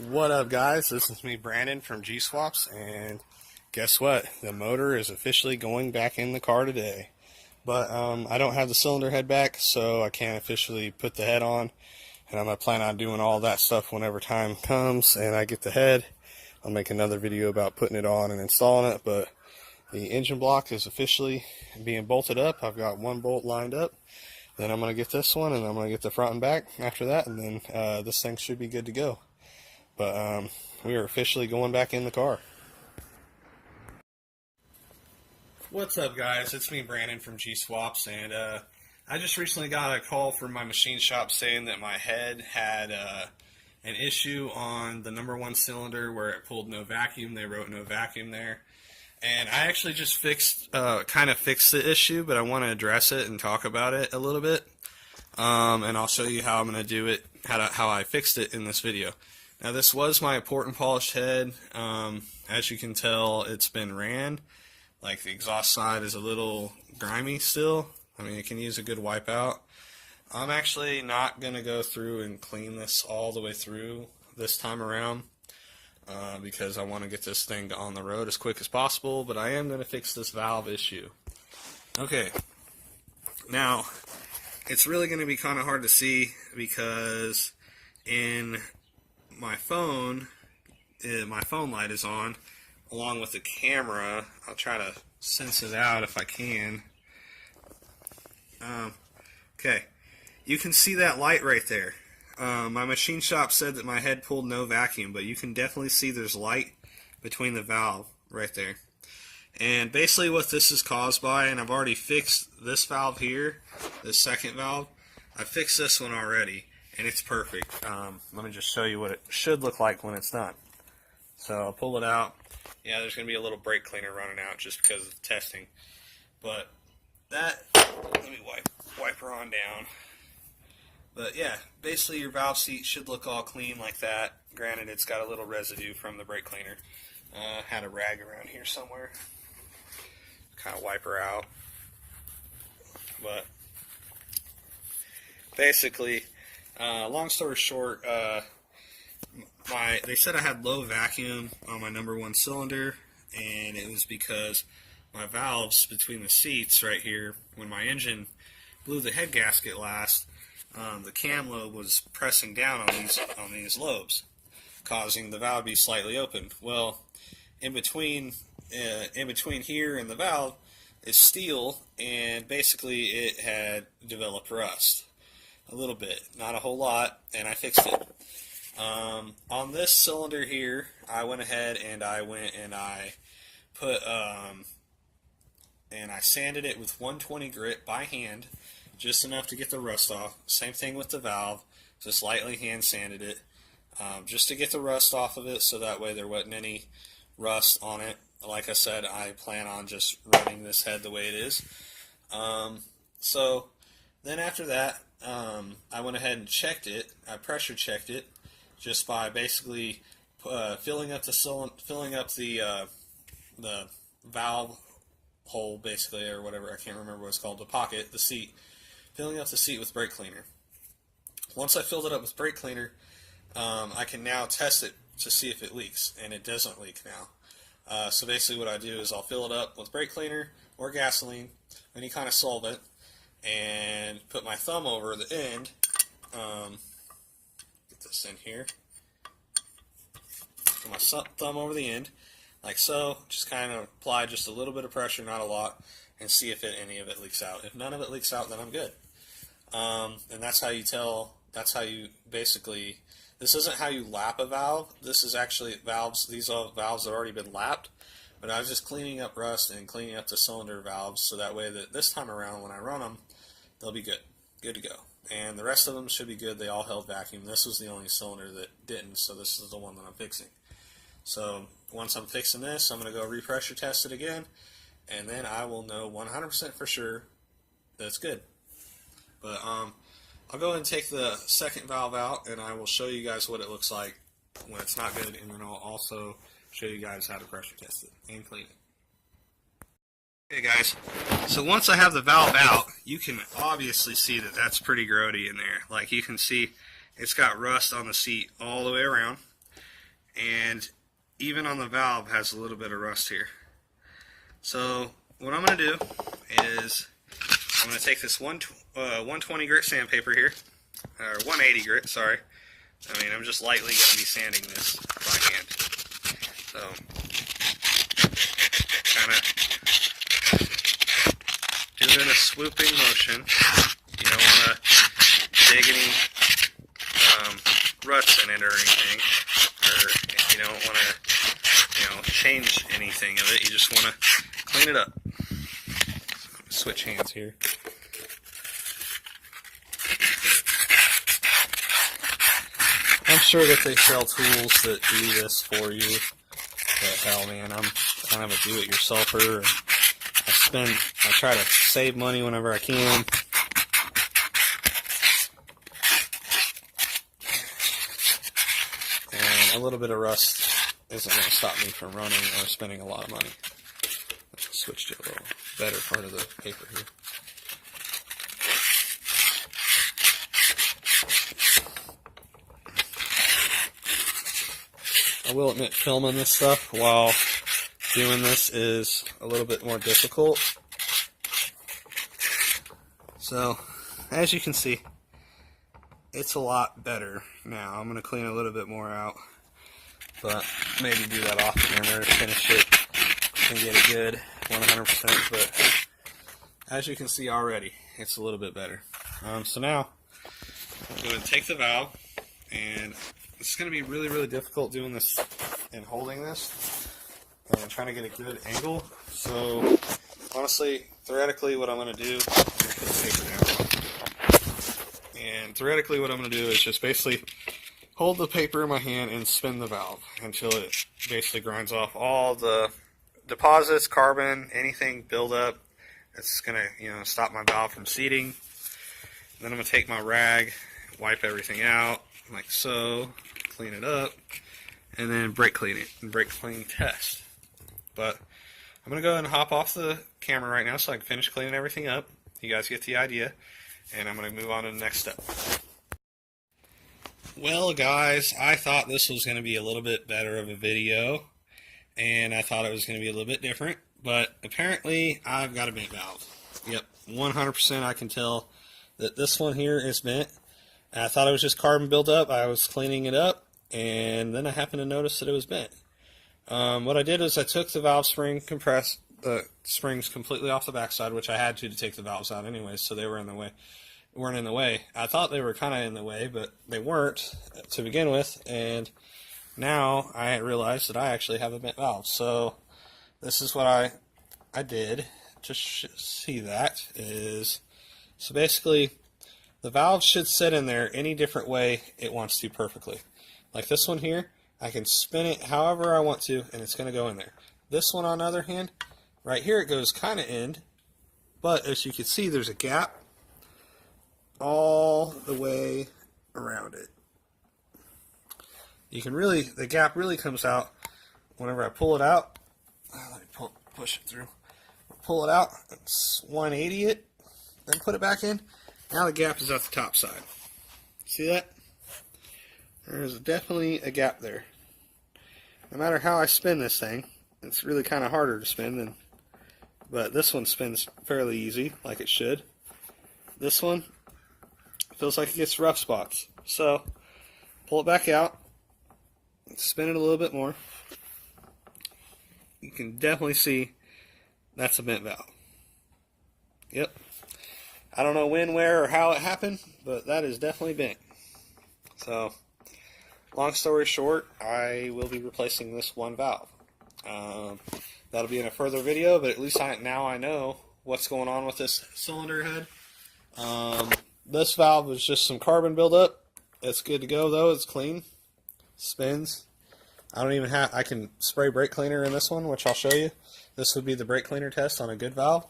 What up, guys? This is me, Brandon from G Swaps, and guess what? The motor is officially going back in the car today. But I don't have the cylinder head back, so I can't officially put the head on, and I'm going to plan on doing all that stuff whenever time comes and I get the head. I'll make another video about putting it on and installing it, but the engine block is officially being bolted up. I've got one bolt lined up. Then I'm going to get this one, and I'm going to get the front and back after that, and then this thing should be good to go. But we are officially going back in the car. What's up, guys? It's me, Brandon from G Swaps, and I just recently got a call from my machine shop saying that my head had an issue on the number one cylinder where it pulled no vacuum. They wrote no vacuum there, and I actually just kind of fixed the issue, but I want to address it and talk about it a little bit, and I'll show you how I'm going to do it, how I fixed it in this video. Now, this was my port and polished head. As you can tell, it's been ran. Like, the exhaust side is a little grimy still. I mean, it can use a good wipe out. I'm actually not going to go through and clean this all the way through this time around because I want to get this thing on the road as quick as possible, but I am going to fix this valve issue. Okay, now, it's really going to be kind of hard to see because in my phone light is on along with the camera. I'll try to sense it out if I can. Okay, you can see that light right there. My machine shop said that my head pulled no vacuum, but you can definitely see there's light between the valve right there. And basically what this is caused by, and I've already fixed this valve here, this second valve. I fixed this one already, and it's perfect. Let me just show you what it should look like when it's done. So I'll pull it out. Yeah, there's going to be a little brake cleaner running out just because of the testing. But that, let me wipe her on down. But yeah, basically your valve seat should look all clean like that. Granted, it's got a little residue from the brake cleaner. Had a rag around here somewhere. Kind of wipe her out. But basically, long story short, they said I had low vacuum on my number one cylinder, and it was because my valves between the seats right here, when my engine blew the head gasket last, the cam lobe was pressing down on these lobes, causing the valve to be slightly open. Well, in between here and the valve is steel, and basically it had developed rust. A little bit, not a whole lot, and I fixed it. On this cylinder here, I went ahead and I put and I sanded it with 120 grit by hand, just enough to get the rust off. Same thing with the valve, just lightly hand sanded it, just to get the rust off of it, so that way there wasn't any rust on it. Like I said, I plan on just running this head the way it is. So then after that, I went ahead and checked it. I pressure checked it just by basically filling up the valve hole, basically, or whatever. I can't remember what it's called. The pocket, the seat. Filling up the seat with brake cleaner. Once I filled it up with brake cleaner, I can now test it to see if it leaks, and it doesn't leak now. So basically, what I do is I'll fill it up with brake cleaner or gasoline, any kind of solvent, and put my thumb over the end. Get this in here. Put my thumb over the end, like so. Just kind of apply just a little bit of pressure, not a lot, and see if any of it leaks out. If none of it leaks out, then I'm good. And that's how you tell. That's how you basically. This isn't how you lap a valve. This is actually valves. These are valves that have already been lapped. But I was just cleaning up rust and cleaning up the cylinder valves, so that way that this time around when I run them, they'll be good to go. And the rest of them should be good. They all held vacuum. This was the only cylinder that didn't, so this is the one that I'm fixing. So once I'm fixing this, I'm going to go repressure test it again, and then I will know 100% for sure that it's good. But I'll go ahead and take the second valve out, and I will show you guys what it looks like when it's not good, and then I'll also show you guys how to pressure test it and clean it. Okay guys, so once I have the valve out, you can obviously see that that's pretty grody in there. Like you can see it's got rust on the seat all the way around. and even on the valve has a little bit of rust here. So what I'm going to do is I'm going to take this 120 grit sandpaper here, or 180 grit, sorry. I mean, I'm just lightly going to be sanding this by hand. So, kind of do it in a swooping motion. You don't want to dig any ruts in it or anything, or you don't want to, change anything of it. You just want to clean it up. Switch hands here. I'm sure that they sell tools that do this for you, but hell man, I'm kind of a do-it-yourselfer. I try to save money whenever I can. And a little bit of rust isn't going to stop me from running or spending a lot of money. Let's switch to a little better part of the paper here. I will admit, filming this stuff while doing this is a little bit more difficult. So, as you can see, it's a lot better now. I'm going to clean a little bit more out, but maybe do that off camera to finish it and get it good 100%. But as you can see already, it's a little bit better. So now, I'm going to take the valve, and it's going to be really, really difficult doing this and holding this and trying to get a good angle. So, honestly, theoretically, what I'm going to do is put the paper down. And theoretically, what I'm going to do is just basically hold the paper in my hand and spin the valve until it basically grinds off all the deposits, carbon, anything buildup that's going to, stop my valve from seating. Then I'm going to take my rag, wipe everything out, like so, clean it up, and then brake clean it, and brake clean test. But I'm going to go ahead and hop off the camera right now so I can finish cleaning everything up. You guys get the idea, and I'm going to move on to the next step. Well guys, I thought this was going to be a little bit better of a video, and I thought it was going to be a little bit different, but apparently I've got a bent valve. Yep, 100% I can tell that this one here is bent. I thought it was just carbon buildup. I was cleaning it up, and then I happened to notice that it was bent. What I did is I took the valve spring, compressed the springs completely off the backside, which I had to take the valves out anyways, so they weren't in the way. I thought they were kind of in the way, but they weren't to begin with, and now I realized that I actually have a bent valve. So this is what I did to see that is, so basically the valve should sit in there any different way it wants to perfectly. Like this one here, I can spin it however I want to, and it's going to go in there. This one, on the other hand, right here it goes kind of in, but as you can see, there's a gap all the way around it. You can really, the gap really comes out whenever I pull it out. Let me push it through. Pull it out, 180 it, then put it back in. Now the gap is at the top side. See that? There's definitely a gap there. No matter how I spin this thing, it's really kind of harder to spin but this one spins fairly easy, like it should. This one feels like it gets rough spots. So, pull it back out, spin it a little bit more. You can definitely see that's a bent valve. Yep. I don't know when, where, or how it happened, but that is definitely bent. So, long story short, I will be replacing this one valve. That'll be in a further video, but at least now I know what's going on with this cylinder head. This valve was just some carbon buildup. It's good to go though. It's clean. Spins. I can spray brake cleaner in this one, which I'll show you. This would be the brake cleaner test on a good valve.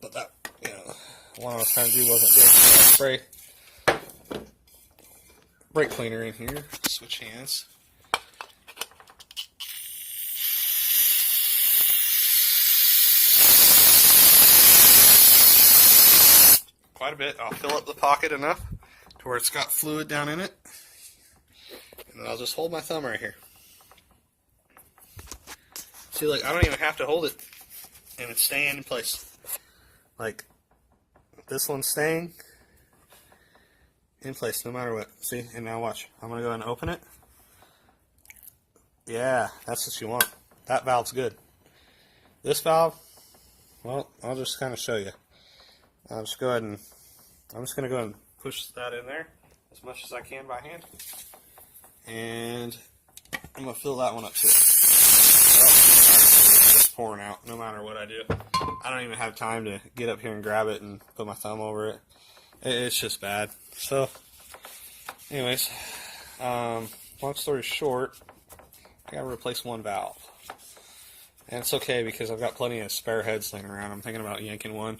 But that, what I was trying to do wasn't good. So I'll spray brake cleaner in here. Switch hands. Quite a bit. I'll fill up the pocket enough to where it's got fluid down in it. And I'll just hold my thumb right here. See, like, I don't even have to hold it, and it's staying in place. Like, this one's staying in place no matter what. See, and now watch. I'm going to go ahead and open it. Yeah, that's what you want. That valve's good. This valve, well, I'll just kind of show you. I'm just going to go ahead and push that in there as much as I can by hand. And I'm going to fill that one up too. Oh, it's just pouring out no matter what I do. I don't even have time to get up here and grab it and put my thumb over it. It's just bad. So, anyways, long story short, I got to replace one valve. And it's okay because I've got plenty of spare heads laying around. I'm thinking about yanking one.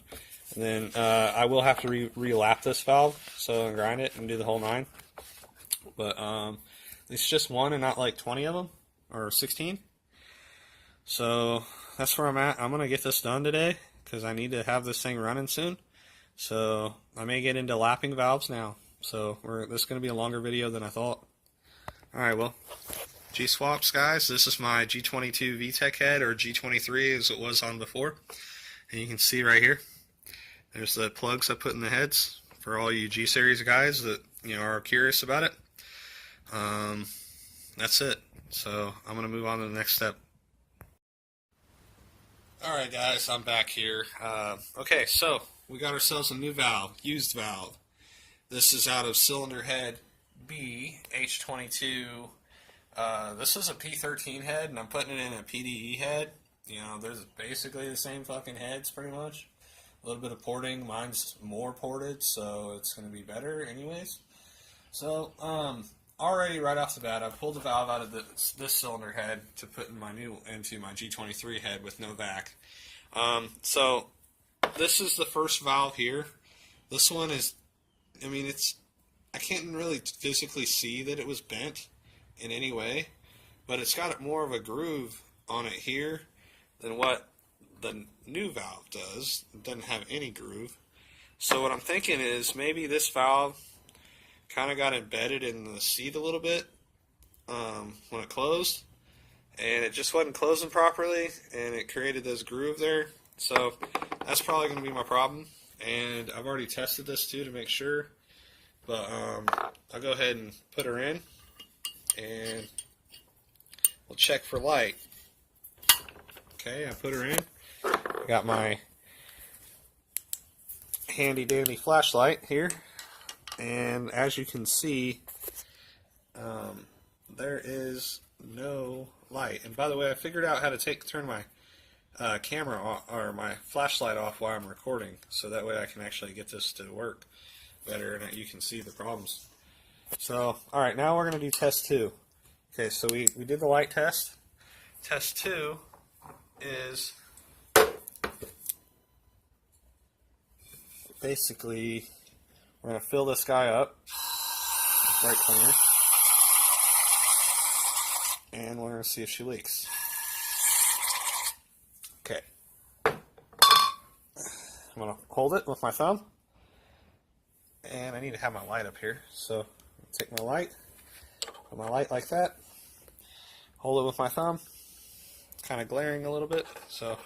And then I will have to re-lap this valve, so and grind it and do the whole 9. But it's just one and not like 20 of them, or 16. So that's where I'm at. I'm going to get this done today because I need to have this thing running soon. So I may get into lapping valves now. So this is going to be a longer video than I thought. Alright, well, G-swaps, guys. This is my G23VTEC head, or G23 as it was on before. And you can see right here, there's the plugs I put in the heads for all you G-series guys that are curious about it. That's it. So I'm going to move on to the next step. Alright guys, I'm back here. Okay, so we got ourselves a new valve, used valve. This is out of cylinder head B, H22. This is a P13 head, and I'm putting it in a PDE head. There's basically the same fucking heads pretty much. A little bit of porting. Mine's more ported, so it's going to be better anyways. So, already right off the bat, I pulled the valve out of this cylinder head to put into my G23 head with no vac. So this is the first valve here. This one is, I can't really physically see that it was bent in any way, but it's got more of a groove on it here than what the new valve does. It doesn't have any groove. So what I'm thinking is maybe this valve kind of got embedded in the seat a little bit when it closed, and it just wasn't closing properly, and it created this groove there. So that's probably going to be my problem, and I've already tested this too to make sure, but I'll go ahead and put her in, and we'll check for light. Okay, I put her in. I got my handy dandy flashlight here. And as you can see, there is no light. And by the way, I figured out how to turn my camera off, or my flashlight off while I'm recording, so that way I can actually get this to work better and you can see the problems. So, alright, now we're going to do test 2. Okay, so we did the light test. Test 2 is basically, we're going to fill this guy up with brake cleaner, and we're going to see if she leaks. Okay. I'm going to hold it with my thumb, and I need to have my light up here, so take my light, put my light like that, hold it with my thumb, kind of glaring a little bit, so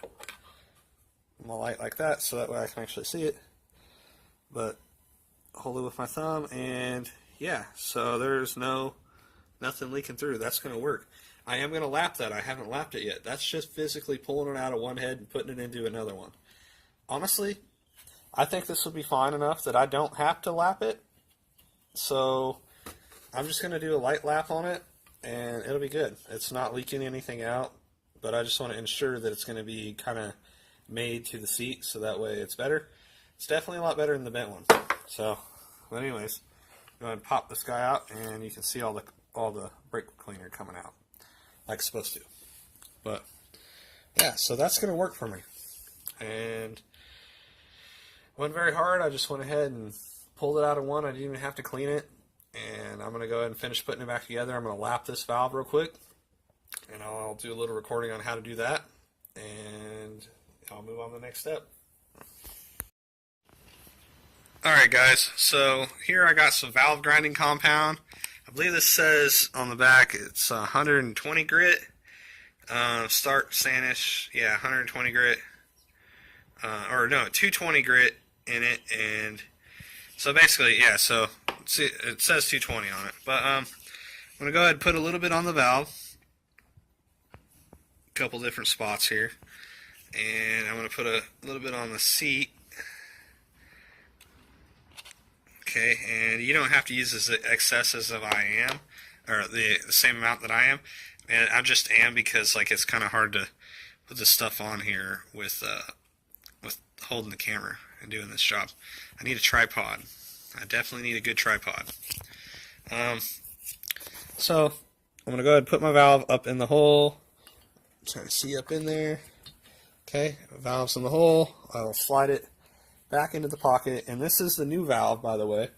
my light like that, so that way I can actually see it, but hold it with my thumb, and yeah, so there's nothing leaking through. That's going to work. I am going to lap that. I haven't lapped it yet. That's just physically pulling it out of one head and putting it into another one. Honestly, I think this will be fine enough that I don't have to lap it, so I'm just going to do a light lap on it, and it'll be good. It's not leaking anything out, but I just want to ensure that it's going to be kind of made to the seat, so that way it's better. It's definitely a lot better than the bent one. So, but anyways, go ahead and pop this guy out, and you can see all the brake cleaner coming out like it's supposed to. But yeah, so that's going to work for me. And wasn't very hard. I just went ahead and pulled it out of one. I didn't even have to clean it. And I'm going to go ahead and finish putting it back together. I'm going to lap this valve real quick, and I'll do a little recording on how to do that, and I'll move on to the next step. Alright guys, so here I got some valve grinding compound. I believe this says on the back it's 120 grit. Start Sanish, yeah, 120 grit. Or no, 220 grit in it, and so basically, yeah. So see, it says 220 on it, but I'm gonna go ahead and put a little bit on the valve, a couple different spots here, and I'm gonna put a little bit on the seat. Okay, and you don't have to use as excess as I am, or the same amount that I am, and I just am because like it's kind of hard to put this stuff on here with holding the camera and doing this job. I need a tripod. I definitely need a good tripod. So I'm gonna go ahead and put my valve up in the hole. Try to see up in there. Okay, valve's in the hole. I'll slide it back into the pocket, and this is the new valve, by the way,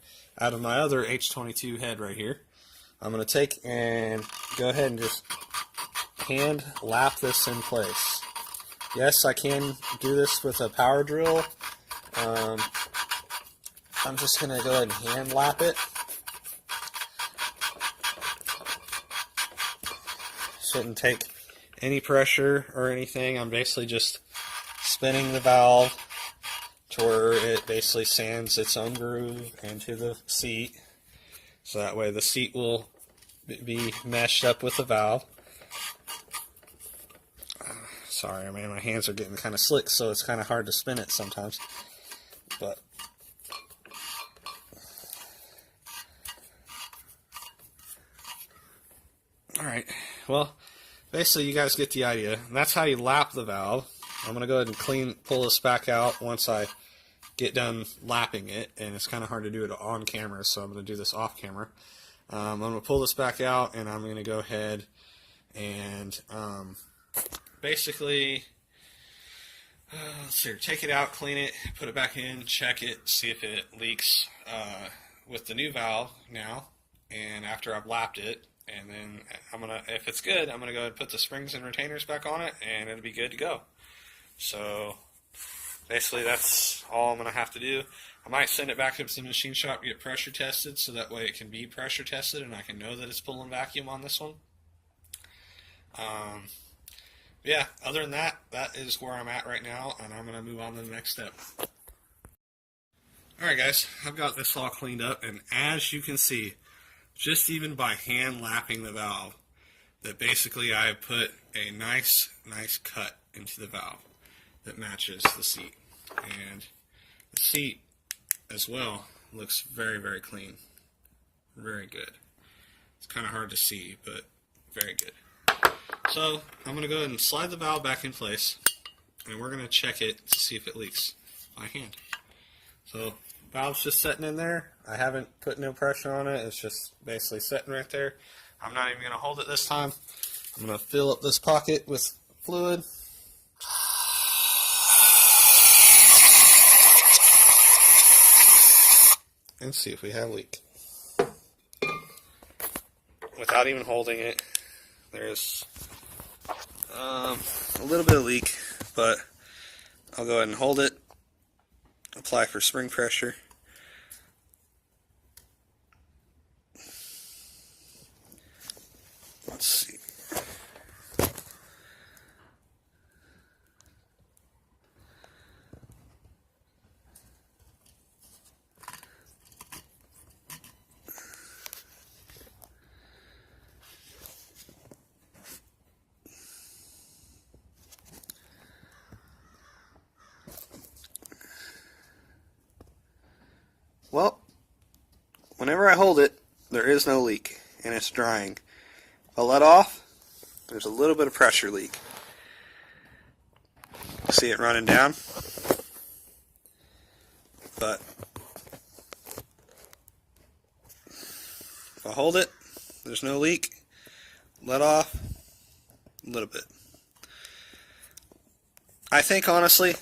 out of my other H22 head right here. I'm going to take and go ahead and just hand lap this in place. Yes, I can do this with a power drill. I'm just going to go ahead and hand lap it. Shouldn't take any pressure or anything. I'm basically just spinning the valve to where it basically sands its own groove into the seat, so that way the seat will be meshed up with the valve. Sorry, man, my hands are getting kind of slick, so it's kind of hard to spin it sometimes. But alright, well, basically you guys get the idea. And that's how you lap the valve. I'm going to go ahead and pull this back out once I get done lapping it, and it's kind of hard to do it on camera, so I'm going to do this off camera. I'm going to pull this back out, and I'm going to go ahead and basically let's see, take it out, clean it, put it back in, check it, see if it leaks with the new valve now, and after I've lapped it, and then if it's good, I'm gonna go ahead and put the springs and retainers back on it, and it'll be good to go. So basically that's all I'm going to have to do. I might send it back up to the machine shop to get pressure tested, so that way it can be pressure tested and I can know that it's pulling vacuum on this one. Yeah, other than that, that is where I'm at right now, and I'm going to move on to the next step. Alright guys, I've got this all cleaned up, and as you can see, just even by hand lapping the valve, that basically I have put a nice cut into the valve that matches the seat, and the seat as well looks very clean, very good. It's kind of hard to see, but very good. So I'm going to go ahead and slide the valve back in place, and we're going to check it to see if it leaks by hand. So valve's just sitting in there. I haven't put no pressure on it. It's just basically sitting right there. I'm not even going to hold it this time. I'm going to fill up this pocket with fluid. And see if we have a leak. Without even holding it, there's a little bit of leak, but I'll go ahead and hold it, apply for spring pressure. Let's see. Well, whenever I hold it, there is no leak, and it's drying. If I let off, there's a little bit of pressure leak. See it running down? But if I hold it, there's no leak. Let off, a little bit. I think, honestly,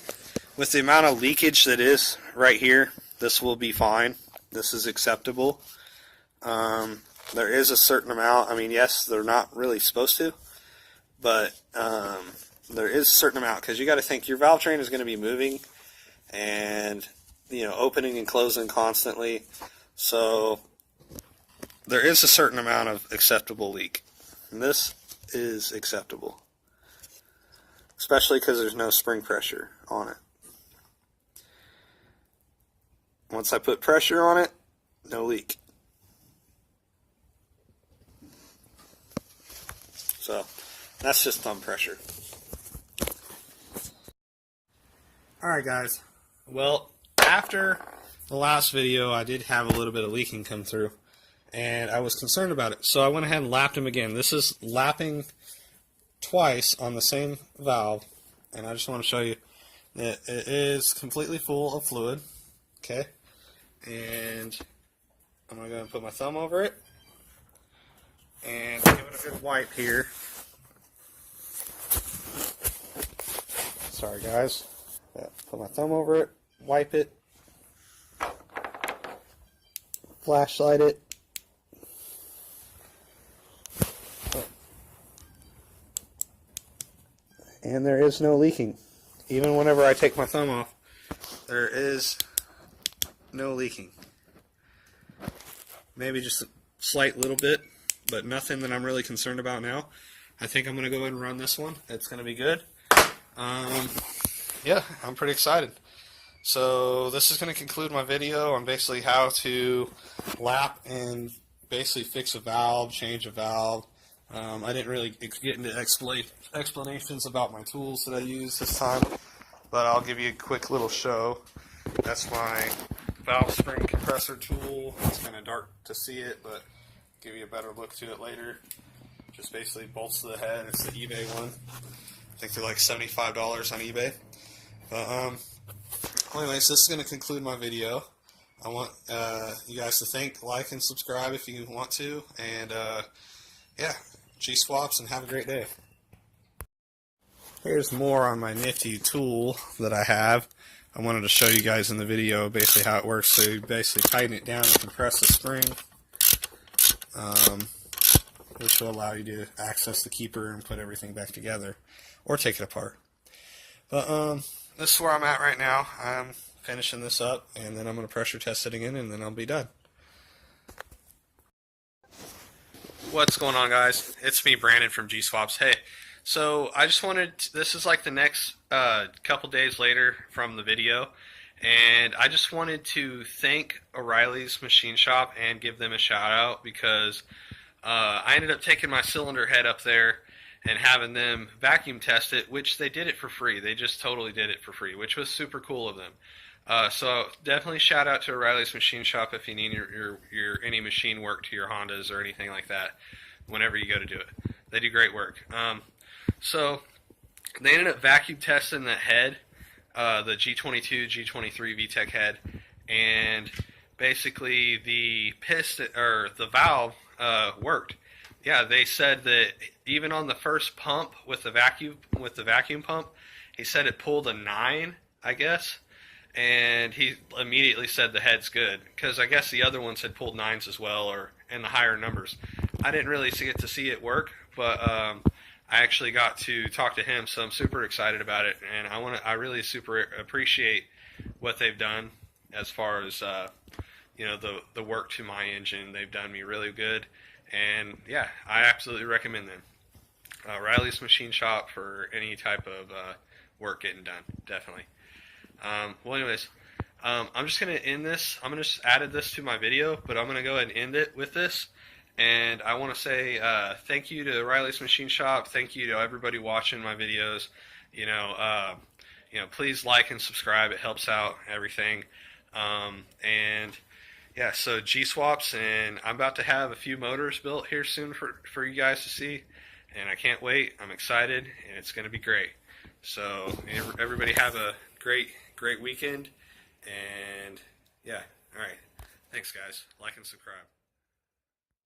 with the amount of leakage that is right here, this will be fine. This is acceptable. There is a certain amount. I mean, yes, they're not really supposed to, but there is a certain amount, because you got to think your valve train is going to be moving and, you know, opening and closing constantly. So there is a certain amount of acceptable leak. And this is acceptable, especially because there's no spring pressure on it. Once I put pressure on it, no leak. So that's just thumb pressure. Alright guys, well, after the last video I did have a little bit of leaking come through, and I was concerned about it, so I went ahead and lapped them again. This is lapping twice on the same valve, and I just want to show you that it is completely full of fluid. Okay, and I'm going to go and put my thumb over it and give it a good wipe here. Sorry guys. Put my thumb over it, wipe it, flashlight it, and there is no leaking. Even whenever I take my thumb off, there is no leaking. Maybe just a slight little bit, but nothing that I'm really concerned about now. I think I'm going to go ahead and run this one. It's going to be good. Yeah, I'm pretty excited. So this is going to conclude my video on basically how to lap and basically fix a valve, change a valve. I didn't really get into explanations about my tools that I use this time, but I'll give you a quick little show. That's my valve spring compressor tool. It's kind of dark to see it, but give you a better look to it later. Just basically bolts to the head. It's the eBay one. I think they're like $75 on eBay. But anyways, this is going to conclude my video. I want you guys to like, and subscribe if you want to. And yeah, G-swaps, and have a great day. Here's more on my nifty tool that I have. I wanted to show you guys in the video basically how it works. So you basically tighten it down and compress the spring, which will allow you to access the keeper and put everything back together, or take it apart. But this is where I'm at right now. I'm finishing this up, and then I'm going to pressure test it again, and then I'll be done. What's going on, guys? It's me, Brandon from G-swaps. Hey, so I just wanted to, this is like the next couple days later from the video, and I just wanted to thank O'Reilly's Machine Shop and give them a shout out, because I ended up taking my cylinder head up there and having them vacuum test it, which they did it for free. They just totally did it for free, which was super cool of them. So definitely shout out to O'Reilly's Machine Shop if you need your any machine work to your Hondas or anything like that whenever you go to do it. They do great work. So they ended up vacuum testing that head, the G23VTEC head, and basically the piston or the valve worked. Yeah, they said that even on the first pump with the vacuum pump, he said it pulled a 9, I guess, and he immediately said the head's good, because I guess the other ones had pulled 9s as well, or in the higher numbers. I didn't really get to see it work, but I actually got to talk to him, so I'm super excited about it, and I really super appreciate what they've done as far as you know, the work to my engine. They've done me really good. And yeah, I absolutely recommend them. Riley's Machine Shop for any type of work getting done, definitely. Well, anyways, I'm just going to end this. I'm going to just added this to my video, but I'm going to go ahead and end it with this. And I want to say thank you to Riley's Machine Shop. Thank you to everybody watching my videos. You know, please like and subscribe. It helps out everything. And yeah, so G-swaps, and I'm about to have a few motors built here soon for you guys to see, and I can't wait. I'm excited, and it's going to be great. So everybody have a great weekend, and yeah, all right. Thanks, guys. Like and subscribe.